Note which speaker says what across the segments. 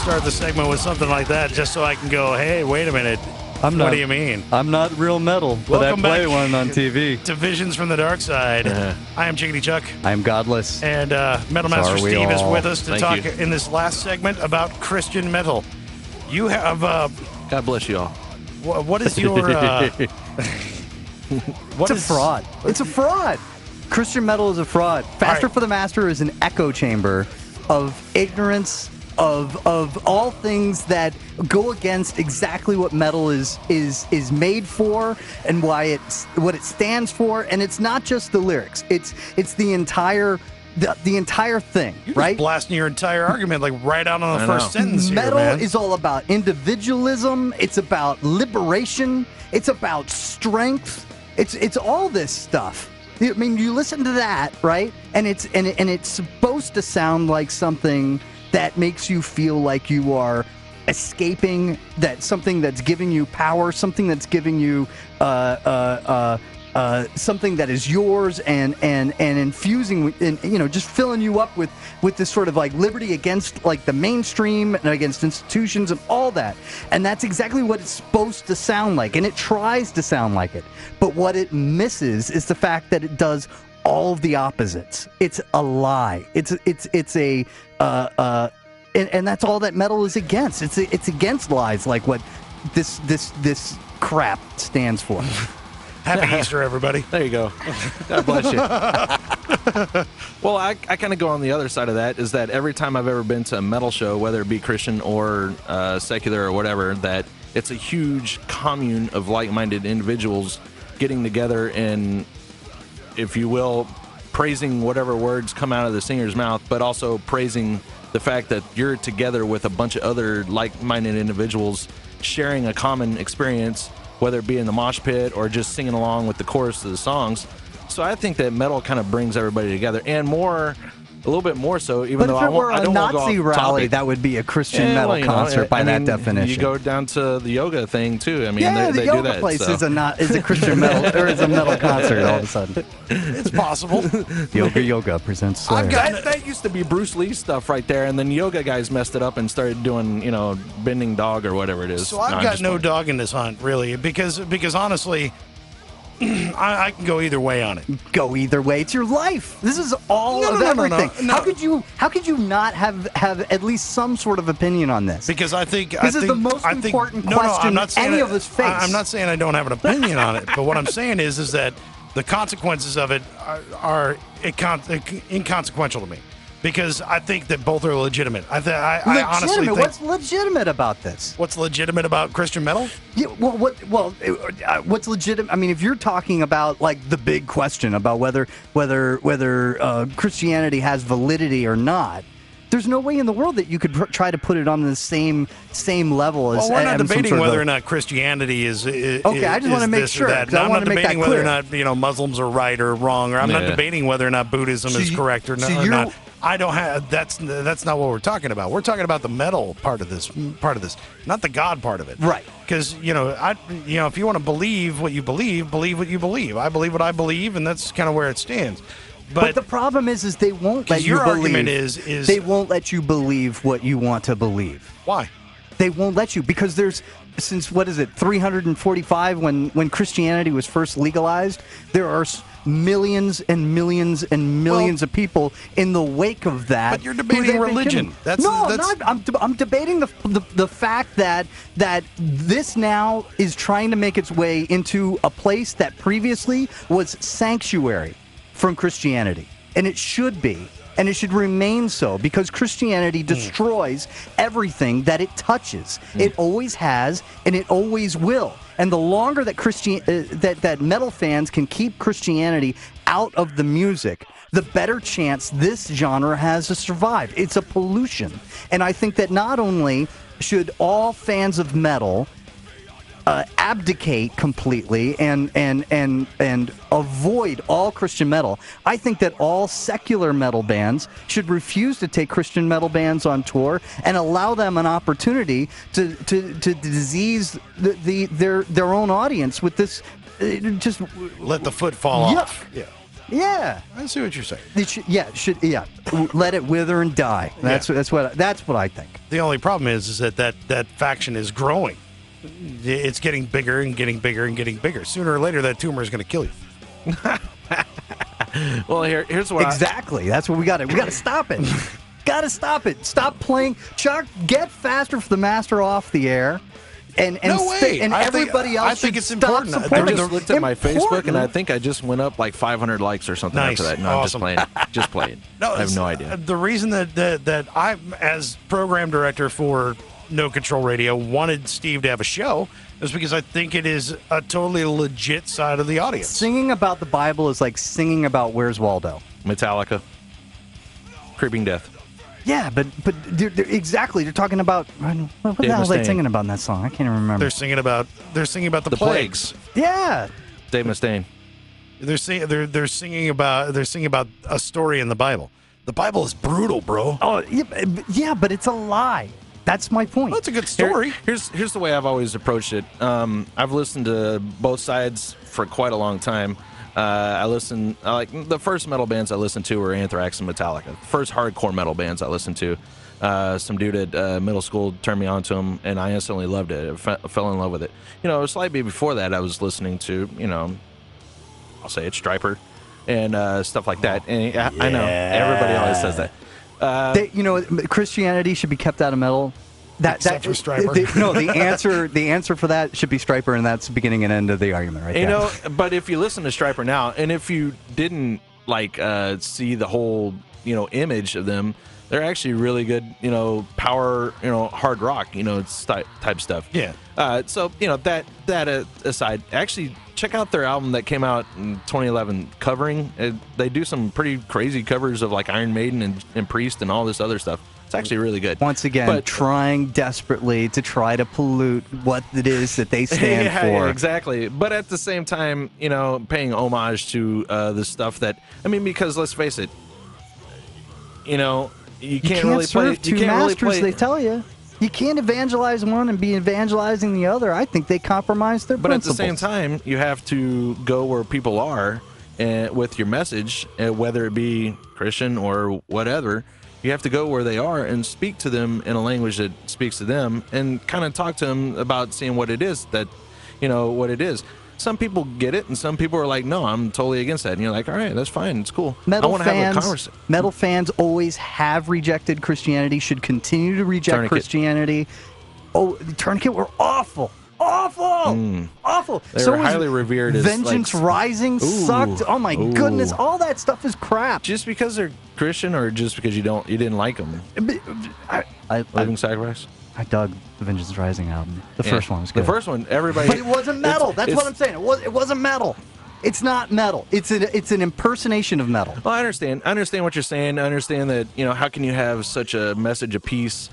Speaker 1: start the segment with something like that just so I can go, hey, wait a minute. What do you mean?
Speaker 2: I'm not real metal, but I play one on TV.
Speaker 1: To Visions from the Darkside. I am Chiggedy Chuck.
Speaker 2: I am Godless.
Speaker 1: And Metalmaster Steve is with us to talk in this last segment about Christian metal. You have...
Speaker 3: God bless you all.
Speaker 1: What is your...
Speaker 2: It's a fraud. It's a fraud. Christian metal is a fraud. Faster for the Master is an echo chamber of ignorance, of all things that go against exactly what metal is made for and what it stands for. And it's not just the lyrics. It's the entire thing,
Speaker 1: You're
Speaker 2: right?
Speaker 1: Just blasting your entire argument like right out on the first sentence.
Speaker 2: Metal
Speaker 1: here, man.
Speaker 2: is all about individualism. It's about liberation. It's about strength. It's all this stuff. I mean, you listen to that, right? And it's supposed to sound like something that makes you feel like you are escaping, that something that's giving you power, something that's giving you something that is yours, and infusing, and just filling you up with this sort of like liberty against like the mainstream and against institutions and all that. And that's exactly what it's supposed to sound like, and it tries to sound like it. But what it misses is the fact that it does all of the opposites. It's a lie. It's a and that's all that metal is against. It's against lies like what this crap stands for.
Speaker 1: Happy Easter, everybody.
Speaker 3: There you go. God bless you. Well, I kind of go on the other side of that, is that every time I've ever been to a metal show, whether it be Christian or secular or whatever, that it's a huge commune of like-minded individuals getting together and, if you will, praising whatever words come out of the singer's mouth, but also praising the fact that you're together with a bunch of other like-minded individuals sharing a common experience, whether it be in the mosh pit or just singing along with the chorus of the songs. So I think that metal kind of brings everybody together, and a little bit more so, even though I don't want to go off
Speaker 2: Nazi rally,
Speaker 3: topic.
Speaker 2: that would be a Christian metal concert by that definition.
Speaker 3: You go down to the yoga thing too. I mean,
Speaker 2: the
Speaker 3: they
Speaker 2: yoga
Speaker 3: do that.
Speaker 2: place is a Christian metal, or is a metal concert all of a sudden.
Speaker 1: It's possible.
Speaker 2: Yoga presents Slayer.
Speaker 3: That used to be Bruce Lee stuff right there, and then yoga guys messed it up and started doing, bending dog or whatever it is.
Speaker 1: So I've got no dog in this hunt, really, because honestly, I can go either way on it.
Speaker 2: Go either way. It's your life. This is all of everything.
Speaker 1: No.
Speaker 2: How could you not have at least some sort of opinion on this?
Speaker 1: Because I think
Speaker 2: this is the most important question any of us face.
Speaker 1: I'm not saying I don't have an opinion on it, but what I'm saying is that the consequences of it are inconsequential to me. Because I think that both are legitimate. I honestly think...
Speaker 2: What's legitimate about this?
Speaker 1: What's legitimate about Christian metal?
Speaker 2: Yeah, what's legitimate? I mean, if you're talking about like the big question about whether Christianity has validity or not, there's no way in the world that you could try to put it on the same level as.
Speaker 1: Well, we're not debating whether or not Christianity is okay.
Speaker 2: I just want to make sure.
Speaker 1: I'm not debating whether or not Muslims are right or wrong, or I'm not debating whether or not Buddhism is correct or not. I don't have. That's not what we're talking about. We're talking about the metal part of this, not the God part of it.
Speaker 2: Right.
Speaker 1: Because if you want to believe what you believe what you believe. I believe what I believe, and that's kind of where it stands.
Speaker 2: But the problem is they won't let you believe. Your
Speaker 1: argument is
Speaker 2: they won't let you believe what you want to believe.
Speaker 1: Why?
Speaker 2: They won't let you because since 345 when Christianity was first legalized, there are millions and millions and millions of people in the wake of that.
Speaker 1: But you're debating religion.
Speaker 2: I'm debating the fact that this now is trying to make its way into a place that previously was sanctuary from Christianity, and it should be, and it should remain so, because Christianity destroys everything that it touches. It always has, and it always will. And the longer that that metal fans can keep Christianity out of the music, the better chance this genre has to survive. It's a pollution, and I think that not only should all fans of metal abdicate completely and avoid all Christian metal, I think that all secular metal bands should refuse to take Christian metal bands on tour and allow them an opportunity to disease their own audience with this. Just
Speaker 1: let the foot fall off. Yeah.
Speaker 2: Yeah.
Speaker 1: I see what you're saying.
Speaker 2: Yeah. Let it wither and die. That's what I think.
Speaker 1: The only problem is that faction is growing. It's getting bigger and getting bigger and getting bigger. Sooner or later, that tumor is going to kill you.
Speaker 3: Well, here's what
Speaker 2: exactly. That's what we got to. We got to stop it. Got to stop it. Stop playing. Chuck, get Faster for the Master off the air. And everybody else.
Speaker 1: I think it's
Speaker 2: stop
Speaker 1: important.
Speaker 3: I just looked at my Facebook, and I think I just went up like 500 likes or something after that. No,
Speaker 1: awesome.
Speaker 3: I'm just playing.
Speaker 1: No,
Speaker 3: I have no idea.
Speaker 1: The reason that I, as program director for No Control Radio, wanted Steve to have a show is because I think it is a totally legit side of the audience.
Speaker 2: Singing about the Bible is like singing about Where's Waldo.
Speaker 3: Metallica. Creeping Death.
Speaker 2: Yeah, but they're exactly. They're talking about what the hell are they singing about in that song? I can't even remember.
Speaker 1: They're singing about the plagues.
Speaker 2: Yeah.
Speaker 3: Dave Mustaine.
Speaker 1: They're singing about a story in the Bible. The Bible is brutal, bro.
Speaker 2: Oh yeah, but it's a lie. That's my point.
Speaker 1: Well, that's a good story.
Speaker 3: Here's the way I've always approached it. I've listened to both sides for quite a long time. Like the first metal bands I listened to were Anthrax and Metallica. First hardcore metal bands I listened to. Some dude at middle school turned me on to them, and I instantly loved it. I fell in love with it. Slightly before that, I was listening to, I'll say it, Stryper, and stuff like that. And I know everybody always says that.
Speaker 2: Christianity should be kept out of metal.
Speaker 1: Except for Stryper.
Speaker 2: The answer for that should be Stryper, and that's the beginning and end of the argument, right there.
Speaker 3: But if you listen to Stryper now, and if you didn't see the whole image of them, they're actually really good, power, hard rock, type stuff.
Speaker 1: Yeah.
Speaker 3: So that aside, actually check out their album that came out in 2011, Covering. They do some pretty crazy covers of like Iron Maiden and Priest and all this other stuff. It's actually really good.
Speaker 2: Once again, trying desperately to try to pollute what it is that they stand for.
Speaker 3: Yeah, exactly. But at the same time, paying homage to the stuff that, because let's face it, you can't really play
Speaker 2: two masters. They tell you you can't evangelize one and be evangelizing the other. I think they compromise their principles.
Speaker 3: But at the same time, you have to go where people are with your message, whether it be Christian or whatever. You have to go where they are and speak to them in a language that speaks to them, and kind of talk to them about seeing what it is that, what it is. Some people get it, and some people are like, no, I'm totally against that. And you're like, all right, that's fine. It's cool. I want to have a conversation.
Speaker 2: Metal fans always have rejected Christianity, should continue to reject
Speaker 3: Tourniquet.
Speaker 2: Christianity. Oh, the Tourniquet were awful. Awful.
Speaker 3: They were highly revered as
Speaker 2: Vengeance Rising sucked. Oh my goodness, all that stuff is crap.
Speaker 3: Just because they're Christian, or just because you didn't like them? Living Sacrifice.
Speaker 2: I dug the Vengeance Rising album. The first one was good.
Speaker 3: The first one, everybody.
Speaker 2: But it wasn't metal. That's what I'm saying. It wasn't metal. It's not metal. It's an impersonation of metal.
Speaker 3: Well, I understand. I understand what you're saying. I understand that how can you have such a message of peace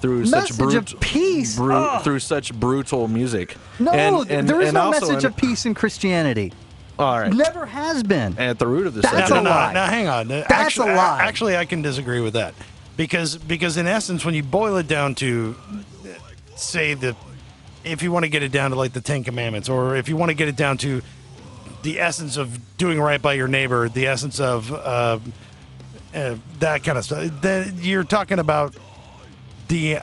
Speaker 3: through through such brutal music?
Speaker 2: No, there is no message of peace in Christianity.
Speaker 3: All right.
Speaker 2: Never has been.
Speaker 3: At the root of the
Speaker 2: That's
Speaker 3: subject.
Speaker 2: a lie.
Speaker 1: Now, hang on.
Speaker 2: That's a lie.
Speaker 1: Actually, I can disagree with that. Because in essence, when you boil it down to, say, if you want to get it down to like the Ten Commandments, or if you want to get it down to the essence of doing right by your neighbor, the essence of that kind of stuff, then you're talking about the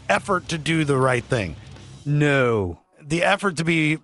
Speaker 1: effort to do the right thing.
Speaker 2: No.
Speaker 1: The effort to be...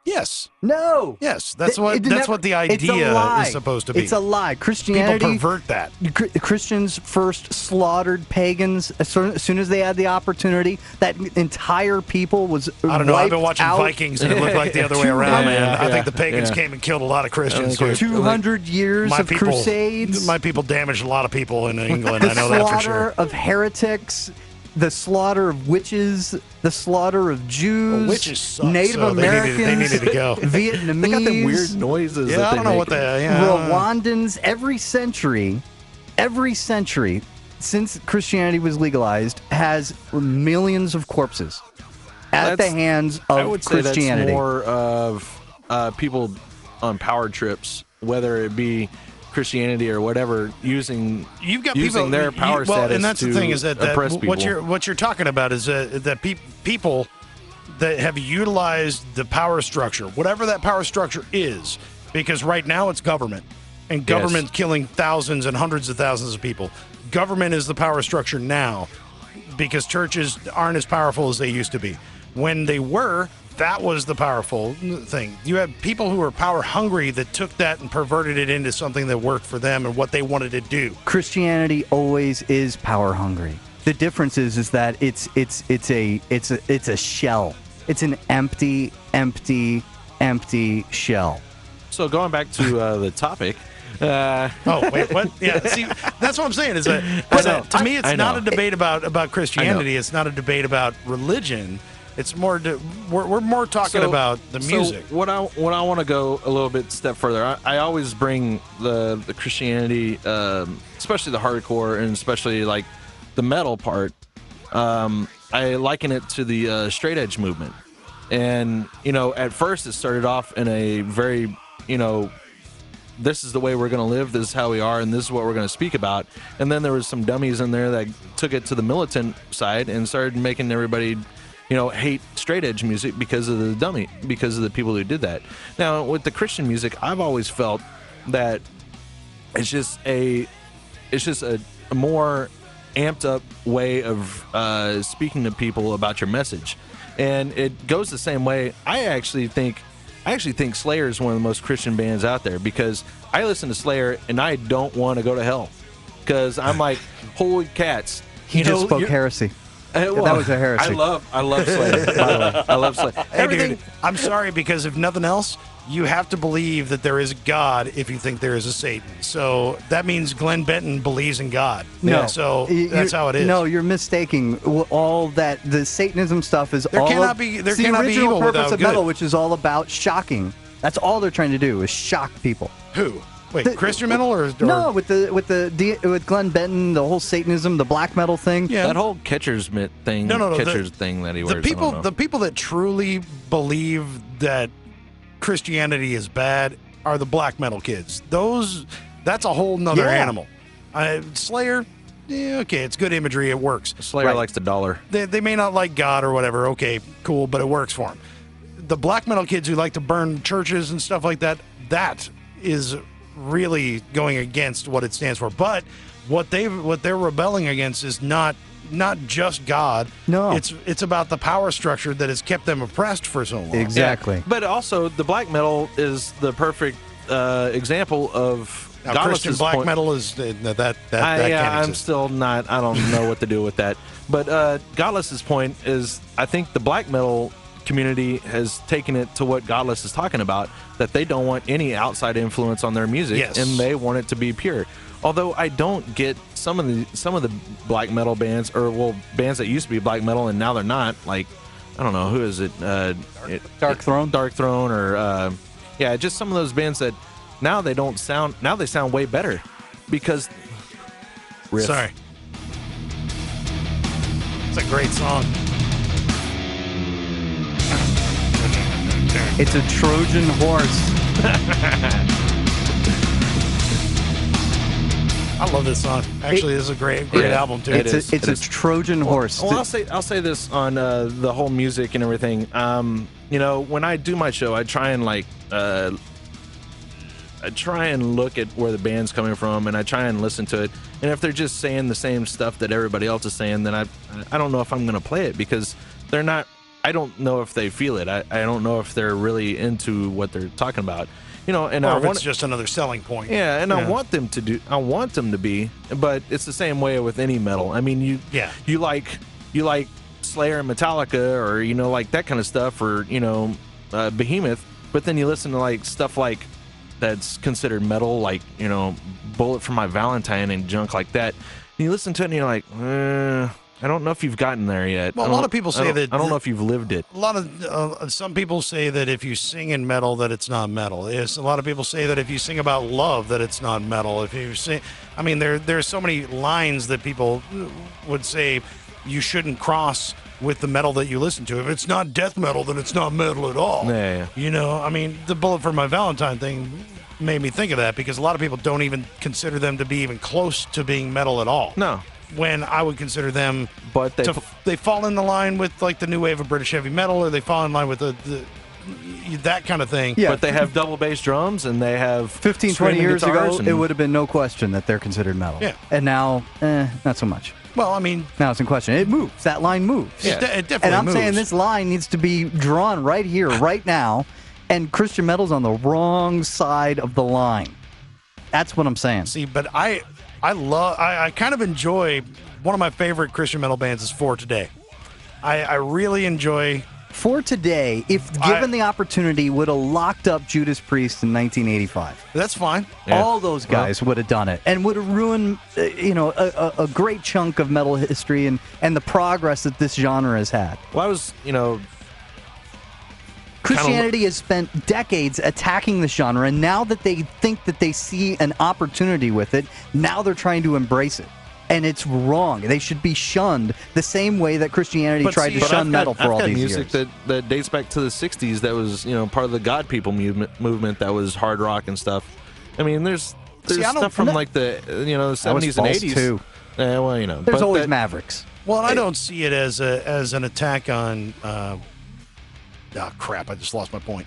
Speaker 1: Yes.
Speaker 2: No.
Speaker 1: Yes. That's what the idea is supposed to be.
Speaker 2: It's a lie. Christianity.
Speaker 1: People pervert that.
Speaker 2: Christians first slaughtered pagans as soon as they had the opportunity. That entire people was
Speaker 1: I don't know. I've been watching Vikings, and it looked like the other way around, man. I think the pagans came and killed a lot of Christians.
Speaker 2: 200 years of crusades.
Speaker 1: My people damaged a lot of people in England. I know that for sure.
Speaker 2: The slaughter of heretics. The slaughter of witches, the slaughter of Jews,
Speaker 1: witches suck,
Speaker 2: Native Americans,
Speaker 1: they needed to go.
Speaker 2: Vietnamese.
Speaker 3: They got them weird noises.
Speaker 1: Yeah, I don't know what
Speaker 2: Rwandans. Every century since Christianity was legalized has millions of corpses at the hands of
Speaker 3: I would say
Speaker 2: Christianity.
Speaker 3: That's more of people on power trips, whether it be Christianity or whatever, using their power status.
Speaker 1: And that's
Speaker 3: to
Speaker 1: the thing is that
Speaker 3: oppress people.
Speaker 1: what you're talking about is that people that have utilized the power structure, whatever that power structure is, because right now it's government, and government killing thousands and hundreds of thousands of people. Government is the power structure now, because churches aren't as powerful as they used to be. When they were, that was the powerful thing. You had people who were power hungry that took that and perverted it into something that worked for them and what they wanted to do.
Speaker 2: Christianity always is power hungry. The difference is that it's a shell. It's an empty shell.
Speaker 3: So going back to the topic.
Speaker 1: Oh wait, what? Yeah, see, that's what I'm saying. Is that to me, it's not a debate about Christianity. It's not a debate about religion. It's more. We're more talking about the music.
Speaker 3: So what I want to go a little bit step further. I always bring the Christianity, especially the hardcore and especially like the metal part. I liken it to the straight edge movement, and at first it started off in a very this is the way we're going to live, this is how we are, and this is what we're going to speak about. And then there was some dummies in there that took it to the militant side and started making everybody, hate straight edge music because of the people who did that. Now, with the Christian music, I've always felt that it's just a more amped up way of speaking to people about your message. And it goes the same way. I actually think Slayer is one of the most Christian bands out there, because I listen to Slayer and I don't want to go to hell, because I'm like, holy cats.
Speaker 2: He just spoke heresy. That was a heresy.
Speaker 3: I love Slayer, by the way. I love Slayer.
Speaker 1: Hey, dude, I'm sorry, because if nothing else, you have to believe that there is a God if you think there is a Satan. So that means Glenn Benton believes in God.
Speaker 2: No.
Speaker 1: So that's how it is.
Speaker 2: No, you're mistaking. All that, the Satanism stuff is
Speaker 1: there cannot be
Speaker 2: the
Speaker 1: evil
Speaker 2: original purpose of
Speaker 1: good.
Speaker 2: metal, which is all about shocking. That's all they're trying to do, is shock people.
Speaker 1: Who? Wait, Christian metal or
Speaker 2: no? With Glenn Benton, the whole Satanism, the black metal thing.
Speaker 3: Yeah, that whole catcher's mitt thing. Catcher's thing that he wears.
Speaker 1: The people that truly believe that Christianity is bad are the black metal kids. That's a whole nother animal. Slayer, okay, it's good imagery, it works.
Speaker 3: Slayer likes the dollar.
Speaker 1: They may not like God or whatever, okay, cool, but it works for them. The black metal kids who like to burn churches and stuff like that, that is really going against what it stands for. But what they're rebelling against is not just God. No, it's about the power structure that has kept them oppressed for so long.
Speaker 2: Exactly.
Speaker 3: Yeah. But also, the black metal is the perfect example of
Speaker 1: Christian black metal is that
Speaker 3: I'm still not. I don't know what to do with that. But Godless's point is, I think the black metal community has taken it to what Godless is talking about, that they don't want any outside influence on their music, and they want it to be pure. Although I don't get some of the black metal bands, or bands that used to be black metal and now they're not. Like, I don't know, who is it?
Speaker 2: Dark Throne,
Speaker 3: or just some of those bands that now they don't sound. Now they sound way better because.
Speaker 1: Sorry, it's a great song.
Speaker 2: It's a Trojan horse.
Speaker 1: I love this song. Actually, this is a great album too.
Speaker 2: It's a Trojan horse.
Speaker 3: Well, I'll say this on the whole music and everything. When I do my show, I try and look at where the band's coming from, and I try and listen to it. And if they're just saying the same stuff that everybody else is saying, then I don't know if I'm going to play it, because they're not. I don't know if they feel it. I don't know if they're really into what they're talking about. And
Speaker 1: or if it's just another selling point.
Speaker 3: Yeah, and I want them to be, but it's the same way with any metal. I mean, you like Slayer and Metallica, or like that kind of stuff, or Behemoth, but then you listen to like stuff like that's considered metal, like Bullet for My Valentine and junk like that. And you listen to it and you're like, I don't know if you've gotten there yet.
Speaker 1: Well, a lot of people say that.
Speaker 3: I don't know if you've lived it.
Speaker 1: Some people say that if you sing in metal, that it's not metal. A lot of people say that if you sing about love, that it's not metal. If you sing, I mean, there's so many lines that people would say you shouldn't cross with the metal that you listen to. If it's not death metal, then it's not metal at all.
Speaker 3: Yeah.
Speaker 1: I mean, the Bullet for My Valentine thing made me think of that, because a lot of people don't even consider them to be even close to being metal at all.
Speaker 3: No.
Speaker 1: When I would consider them,
Speaker 3: but
Speaker 1: they fall in the line with like the new wave of British heavy metal, or they fall in line with the that kind of thing.
Speaker 3: Yeah, but they have double bass drums and they have
Speaker 2: 15, 20 years ago, it would have been no question that they're considered metal.
Speaker 1: Yeah.
Speaker 2: And now, not so much.
Speaker 1: Well, I mean,
Speaker 2: now it's in question. It moves. That line moves.
Speaker 1: Yeah. It definitely
Speaker 2: and I'm
Speaker 1: moves.
Speaker 2: saying this line needs to be drawn right here, right now, and Christian metal's on the wrong side of the line. That's what I'm saying.
Speaker 1: See, but I kind of enjoy, one of my favorite Christian metal bands is For Today. I really enjoy
Speaker 2: For Today, if given the opportunity, would have locked up Judas Priest in 1985.
Speaker 1: That's fine.
Speaker 2: Yeah. All those guys would have done it and would have ruined, a great chunk of metal history and the progress that this genre has had.
Speaker 3: Well, I was,
Speaker 2: Christianity has spent decades attacking this genre, and now that they think that they see an opportunity with it, now they're trying to embrace it. And it's wrong. They should be shunned the same way that Christianity tried to shun metal for all these
Speaker 3: music
Speaker 2: years.
Speaker 3: that dates back to the 60s that was, part of the God People movement that was hard rock and stuff. I mean, there's stuff from like the, the 70s and 80s.
Speaker 2: Too.
Speaker 3: Well,
Speaker 2: there's always Mavericks.
Speaker 1: Well, I don't see it as an attack on crap, I just lost my point.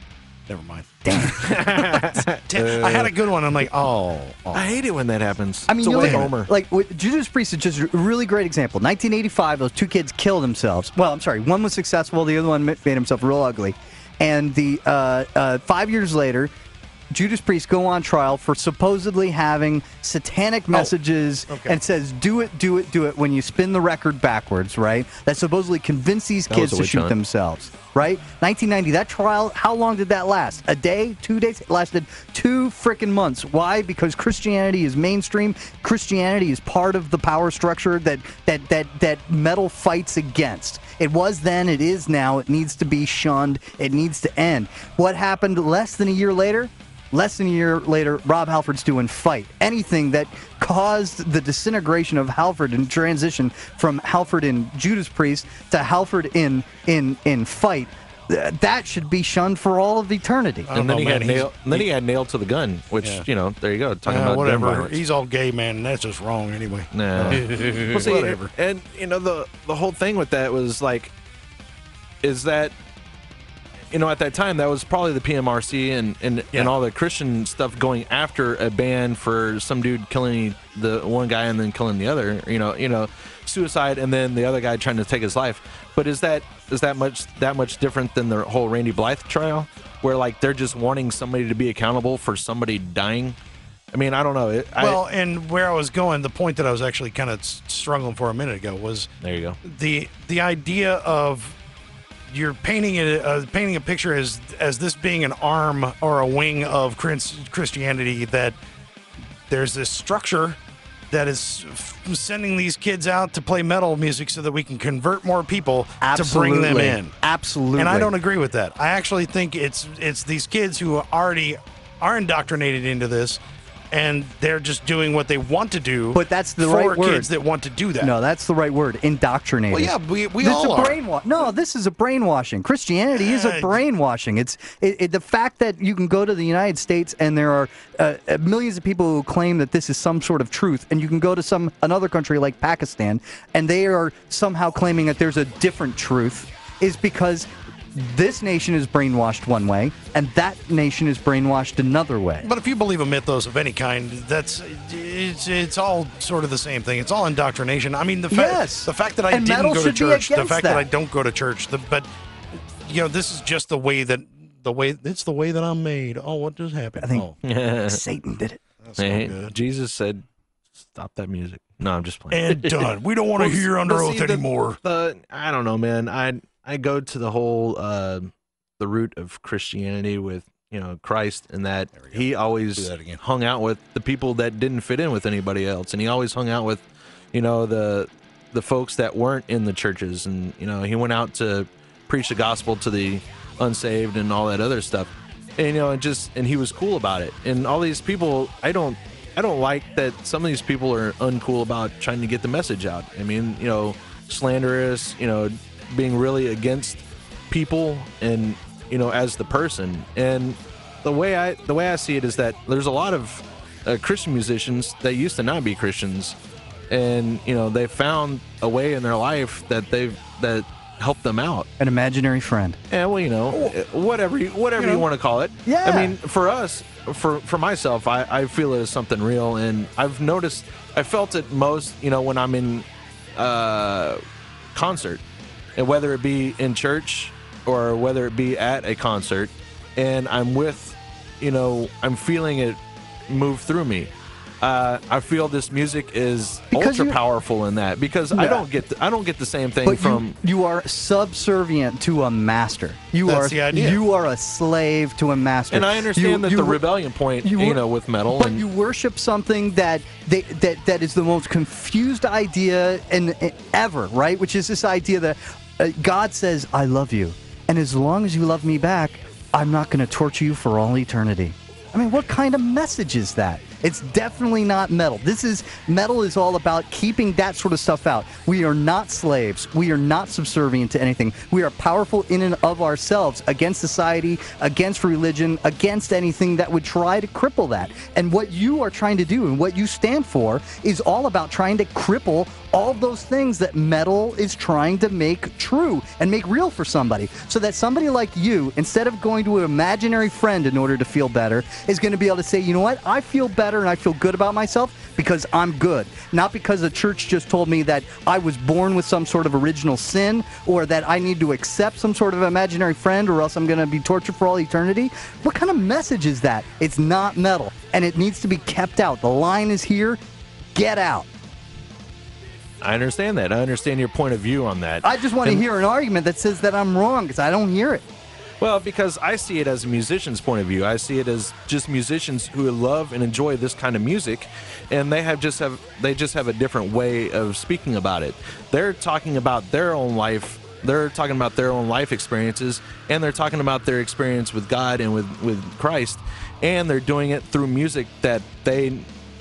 Speaker 1: Never mind.
Speaker 2: Damn.
Speaker 1: I had a good one. I'm like, oh.
Speaker 3: I hate it when that happens.
Speaker 2: I mean,
Speaker 3: Homer.
Speaker 2: like Judas Priest is just a really great example. 1985, those two kids killed themselves. Well, I'm sorry, one was successful, the other one made himself real ugly. And the 5 years later, Judas Priest go on trial for supposedly having satanic messages and says, do it when you spin the record backwards, right? That supposedly convinced these kids to shoot themselves, right? 1990, that trial, how long did that last? A day? 2 days? It lasted 2 frickin' months. Why? Because Christianity is mainstream. Christianity is part of the power structure that metal fights against. It was then, it is now, it needs to be shunned, it needs to end. What happened less than a year later? Less than a year later, Rob Halford's doing Fight. Anything that caused the disintegration of Halford and transition from Halford in Judas Priest to Halford in Fight, that should be shunned for all of eternity.
Speaker 3: And then he had Nailed to the Gun, which, there you go. Talking about
Speaker 1: whatever. He's all gay, man, and that's just wrong anyway.
Speaker 3: Nah. Well, see, whatever. And, the whole thing with that was like, is that, at that time, that was probably the PMRC and all the Christian stuff going after a band for some dude killing the one guy and then killing the other, suicide, and then the other guy trying to take his life. But is that much different than the whole Randy Blythe trial, where like they're just wanting somebody to be accountable for somebody dying? I mean, I don't know.
Speaker 1: And where I was going, the point that I was actually kind of struggling for a minute ago was,
Speaker 3: there you go,
Speaker 1: the idea of, you're painting a picture as this being an arm or a wing of Christianity, that there's this structure that is sending these kids out to play metal music so that we can convert more people to bring them in.
Speaker 2: Absolutely.
Speaker 1: And I don't agree with that. I actually think it's these kids who already are indoctrinated into this, and they're just doing what they want to do.
Speaker 2: But that's the right word.
Speaker 1: For kids that want to do that.
Speaker 2: No, that's the right word. Indoctrinated.
Speaker 1: Well, yeah, we all are.
Speaker 2: No, this is a brainwashing. Christianity is a brainwashing. It's the fact that you can go to the United States and there are millions of people who claim that this is some sort of truth, and you can go to another country like Pakistan, and they are somehow claiming that there's a different truth, is because this nation is brainwashed one way, and that nation is brainwashed another way.
Speaker 1: But if you believe a mythos of any kind, it's all sort of the same thing. It's all indoctrination. I mean, the fact that I didn't go to church, the fact that I don't go to church, but this is just the way that I'm made. Oh, what just happened?
Speaker 2: I think Satan did it.
Speaker 1: That's so good.
Speaker 3: Jesus said, "Stop that music." No, I'm just playing.
Speaker 1: And done. We don't want to hear under oath anymore.
Speaker 3: I don't know, man. I go to the whole the root of Christianity with Christ, and that he always hung out with the people that didn't fit in with anybody else, and he always hung out with the folks that weren't in the churches, and he went out to preach the gospel to the unsaved and all that other stuff, and and he was cool about it. And all these people, I don't like that some of these people are uncool about trying to get the message out. I mean, slanderous, being really against people and as the person. And the way I see it is that there's a lot of Christian musicians that used to not be Christians, and they found a way in their life that help them out.
Speaker 2: An imaginary friend.
Speaker 3: Yeah, well, whatever you want to call it.
Speaker 2: Yeah.
Speaker 3: I mean, for us, for myself, I feel it as something real, and I felt it most, when I'm in concert, and whether it be in church or whether it be at a concert, and I'm with, I'm feeling it move through me. I feel this music is ultra powerful in that, because I don't get the same thing from
Speaker 2: you are subservient to a master.
Speaker 1: That's the idea.
Speaker 2: You are a slave to a master.
Speaker 3: And I understand the rebellion point, with metal.
Speaker 2: But you worship something that is the most confused idea ever, right? Which is this idea that God says, "I love you, and as long as you love me back, I'm not going to torture you for all eternity." I mean, what kind of message is that? It's definitely not metal. Metal is all about keeping that sort of stuff out. We are not slaves. We are not subservient to anything. We are powerful in and of ourselves against society, against religion, against anything that would try to cripple that. And what you are trying to do and what you stand for is all about trying to cripple all those things that metal is trying to make true and make real for somebody. So that somebody like you, instead of going to an imaginary friend in order to feel better, is going to be able to say, you know what, I feel better and I feel good about myself because I'm good. Not because the church just told me that I was born with some sort of original sin, or that I need to accept some sort of imaginary friend or else I'm going to be tortured for all eternity. What kind of message is that? It's not metal, and it needs to be kept out. The line is here. Get out.
Speaker 3: I understand that. I understand your point of view on that.
Speaker 2: I just want to hear an argument that says that I'm wrong, because I don't hear it.
Speaker 3: Well, because I see it as a musician's point of view. I see it as just musicians who love and enjoy this kind of music, and they just have a different way of speaking about it. They're talking about their own life. They're talking about their own life experiences, and they're talking about their experience with God and with Christ, and they're doing it through music that they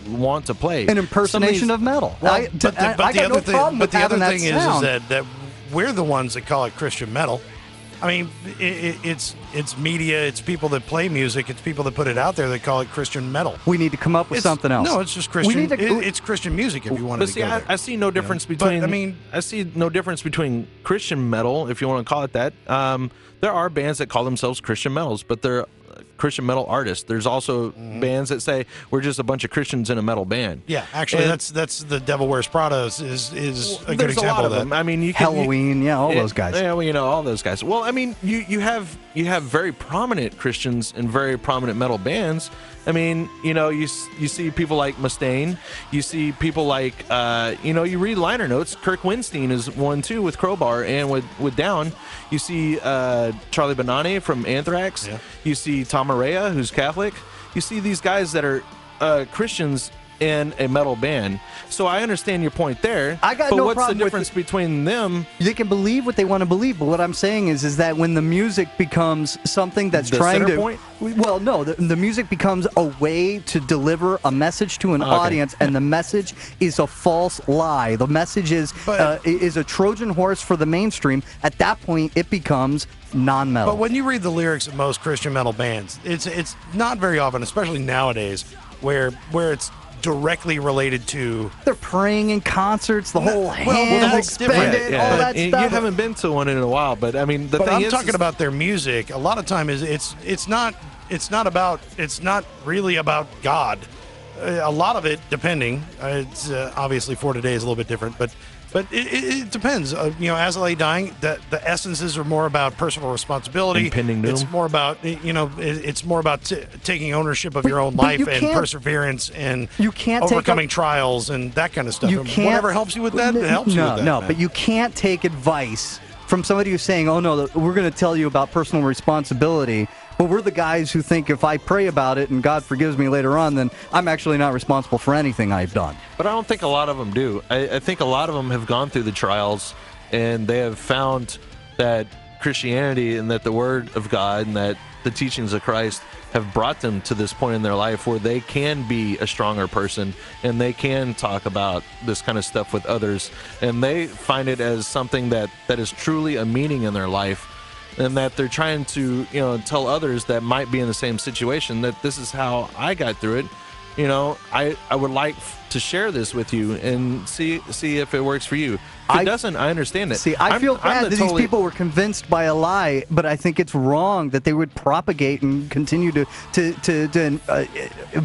Speaker 3: want to play.
Speaker 2: An impersonation of metal.
Speaker 1: Well, but the other thing is that we're the ones that call it Christian metal. I mean, it's media, it's people that play music, it's people that put it out there that call it Christian metal.
Speaker 2: We need to come up with something else.
Speaker 1: No, it's just Christian. It's Christian music if you want to go there.
Speaker 3: I see no difference between. I see no difference between Christian metal, if you want to call it that. There are bands that call themselves Christian metals, but they're Christian metal artists. There's also bands that say we're just a bunch of Christians in a metal band.
Speaker 1: Yeah, actually, that's the Devil Wears Prada is a good example of that.
Speaker 3: Them. I mean,
Speaker 2: Halloween, all those guys.
Speaker 3: Yeah, well, all those guys. Well, I mean, you have very prominent Christians and very prominent metal bands. I mean, you see people like Mustaine. You see people like, you read liner notes. Kirk Winstein is one too with Crowbar and with Down. You see Charlie Benante from Anthrax. Yeah. You see Tom Araya, who's Catholic. You see these guys that are Christians in a metal band. So I understand your point there.
Speaker 2: But
Speaker 3: what's the difference between them?
Speaker 2: They can believe what they want to believe, but what I'm saying is that when the music becomes something that's trying to...
Speaker 3: Point?
Speaker 2: Well, no, the music becomes a way to deliver a message to an audience, and the message is a false lie. The message is a Trojan horse for the mainstream. At that point, it becomes non-metal.
Speaker 1: But when you read the lyrics of most Christian metal bands, it's not very often, especially nowadays, where it's directly related to...
Speaker 2: They're praying in concerts, the whole hand expanded, all that stuff.
Speaker 3: You haven't been to one in a while, but I mean,
Speaker 1: I'm talking about their music. A lot of time it's not really about God. A lot of it, depending, it's obviously for today is a little bit different, but it depends. As I lay dying, the essences are more about personal responsibility.
Speaker 3: Impending doom.
Speaker 1: It's more about it's more about taking ownership of your own life and perseverance and overcoming trials and that kind of stuff. Whatever helps you with that, it helps you with that.
Speaker 2: No, but you can't take advice from somebody who's saying, "Oh no, we're going to tell you about personal responsibility." But we're the guys who think if I pray about it and God forgives me later on, then I'm actually not responsible for anything I've done.
Speaker 3: But I don't think a lot of them do. I think a lot of them have gone through the trials, and they have found that Christianity and that the Word of God and that the teachings of Christ have brought them to this point in their life where they can be a stronger person and they can talk about this kind of stuff with others. And they find it as something that is truly a meaning in their life. And that they're trying to, tell others that might be in the same situation that this is how I got through it, I would like to share this with you and see if it works for you. If it doesn't, I understand it.
Speaker 2: See, I feel bad that these people were convinced by a lie, but I think it's wrong that they would propagate and continue to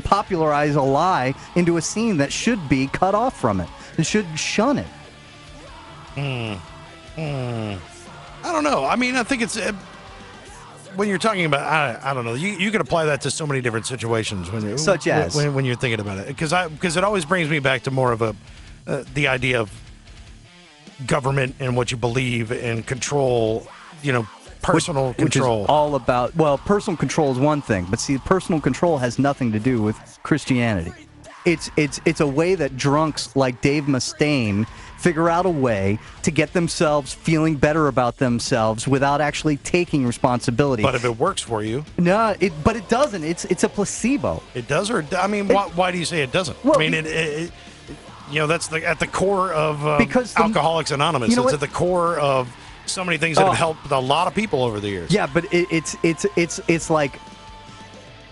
Speaker 2: popularize a lie into a scene that should be cut off from it. It should shun it.
Speaker 1: I don't know. I mean, I think it's when you're talking about, I don't know. You can apply that to so many different situations when you're thinking about it. Because it always brings me back to more of the idea of government and what you believe and control. Personal control.
Speaker 2: Which is all about. Well, personal control is one thing, but see, personal control has nothing to do with Christianity. It's a way that drunks like Dave Mustaine figure out a way to get themselves feeling better about themselves without actually taking responsibility.
Speaker 1: But if it works for you,
Speaker 2: no, but it doesn't. It's a placebo.
Speaker 1: It does, or I mean, why do you say it doesn't?
Speaker 2: Well,
Speaker 1: I mean, that's at the core of Alcoholics Anonymous. It's at the core of so many things that have helped a lot of people over the years.
Speaker 2: Yeah, but it's like.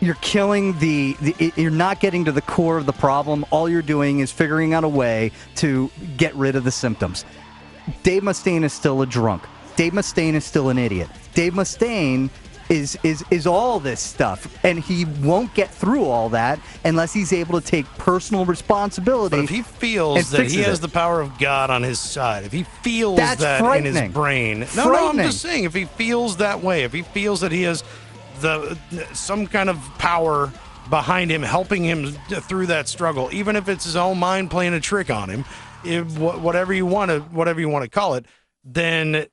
Speaker 2: You're killing you're not getting to the core of the problem. All you're doing is figuring out a way to get rid of the symptoms. Dave Mustaine is still a drunk. Dave Mustaine is still an idiot. Dave Mustaine is all this stuff, and he won't get through all that unless he's able to take personal responsibility.
Speaker 1: But if he feels that he has the power of God on his side, if he feels that in his brain, no, I'm just saying, if he feels that way, if he feels that he has some kind of power behind him, helping him through that struggle, even if it's his own mind playing a trick on him, whatever you want to call it, then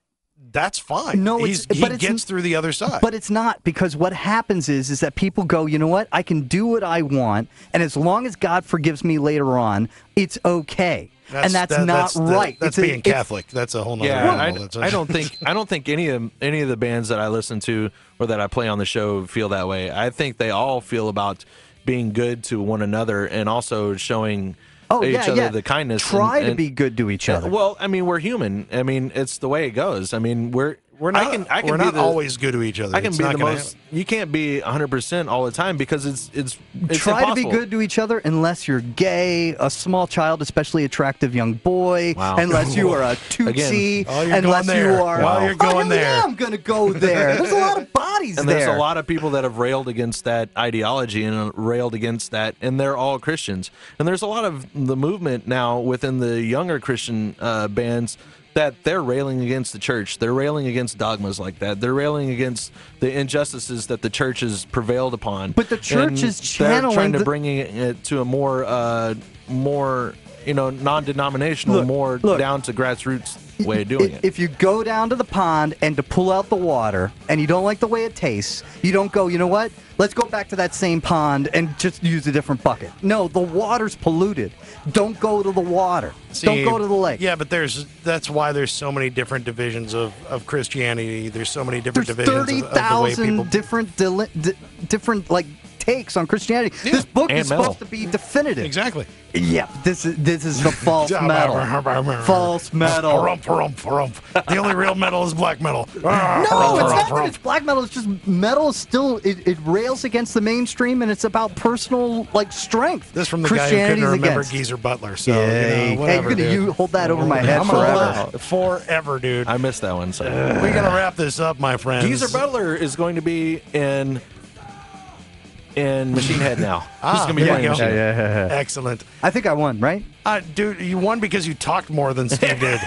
Speaker 1: that's fine. No, he gets through the other side.
Speaker 2: But it's not, because what happens is that people go, you know what? I can do what I want, and as long as God forgives me later on, it's okay. That's not right.
Speaker 1: That's being Catholic. That's a whole nother level.
Speaker 3: I don't think any of the bands that I listen to or that I play on the show feel that way. I think they all feel about being good to one another and also showing each other the kindness.
Speaker 2: Try to be good to each other.
Speaker 3: Well, I mean, we're human. I mean, it's the way it goes. I mean, we're not.
Speaker 1: We're not always good to each other.
Speaker 3: I can be the most. You can't be 100% all the time because it's
Speaker 2: try
Speaker 3: impossible.
Speaker 2: To be good to each other unless you're gay, a small child, especially attractive young boy.
Speaker 3: Wow.
Speaker 2: Unless you are a tootsie.
Speaker 1: Unless you are. While you're going there,
Speaker 2: yeah, I'm going to go there. There's a lot of bodies
Speaker 3: and
Speaker 2: there.
Speaker 3: There's a lot of people that have railed against that ideology and railed against that, and they're all Christians. And there's a lot of the movement now within the younger Christian bands that they're railing against the church. They're railing against dogmas like that. They're railing against the injustices that the church has prevailed upon.
Speaker 2: But the church is channeling.
Speaker 3: They're trying to bring it to a more non-denominational, look, down to grassroots way of doing it.
Speaker 2: If you go down to the pond and to pull out the water and you don't like the way it tastes, you don't go, you know what? Let's go back to that same pond and just use a different bucket. No, the water's polluted. Don't go to the water. Don't go to the lake.
Speaker 1: Yeah, but that's why there's so many different divisions of Christianity. There's so many different divisions
Speaker 2: 30,000 different takes on Christianity. Yeah. This book is supposed to be definitive.
Speaker 1: Exactly.
Speaker 2: Yeah, this is the false metal. False metal.
Speaker 1: The only real metal is black metal.
Speaker 2: No, it's not that it's black metal. It's just metal is still, it rails against the mainstream, and it's about personal strength.
Speaker 1: This from the guy who couldn't remember Geezer Butler. So,
Speaker 2: whatever,
Speaker 1: hey,
Speaker 2: you hold that over my head forever.
Speaker 1: Forever, dude.
Speaker 3: I missed that one. So.
Speaker 1: We're going to wrap this up, my friends.
Speaker 3: Geezer Butler is going to be in Machine Head now. He's going to be playing Machine Head.
Speaker 1: Excellent.
Speaker 2: I think I won, right?
Speaker 1: Dude, you won because you talked more than Steve did.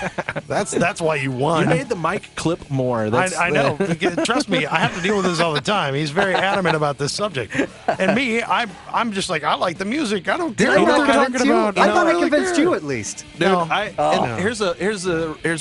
Speaker 1: That's why you won.
Speaker 3: You made the mic clip more.
Speaker 1: I know. Trust me, I have to deal with this all the time. He's very adamant about this subject. And me, I'm just like, I like the music. I don't care what they're talking about.
Speaker 2: I thought I convinced you at least.
Speaker 3: Dude, here's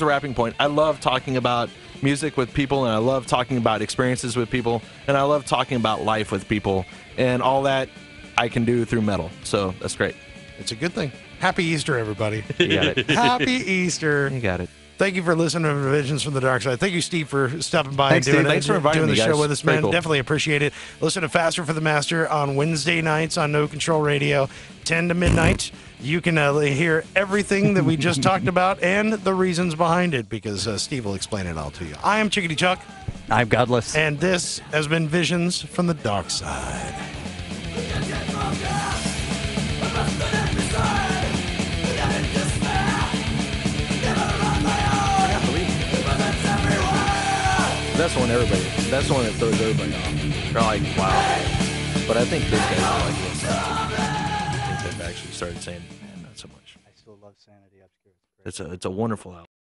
Speaker 3: a wrapping point. I love talking about music with people, and I love talking about experiences with people, and I love talking about life with people, and all that I can do through metal. So that's great.
Speaker 1: It's a good thing. Happy Easter, everybody.
Speaker 3: You got it.
Speaker 1: Happy Easter.
Speaker 3: You got it.
Speaker 1: Thank you for listening to Visions from the Darkside. Thank you, Steve, for stopping by and doing
Speaker 3: the
Speaker 1: show with us, man.
Speaker 3: Cool.
Speaker 1: Definitely appreciate it. Listen to Faster for the Master on Wednesday nights on No Control Radio, 10 to midnight. You can hear everything that we just talked about and the reasons behind it, because Steve will explain it all to you. I am Chiggedy Chuck.
Speaker 2: I'm Godless.
Speaker 1: And this has been Visions from the Darkside.
Speaker 3: that's the one that throws everybody off. They're like, wow. But I think those guys are like listening to it. I think they've actually started saying, man, not so much.
Speaker 2: I still love Sanity Obscura.
Speaker 3: It's a wonderful album.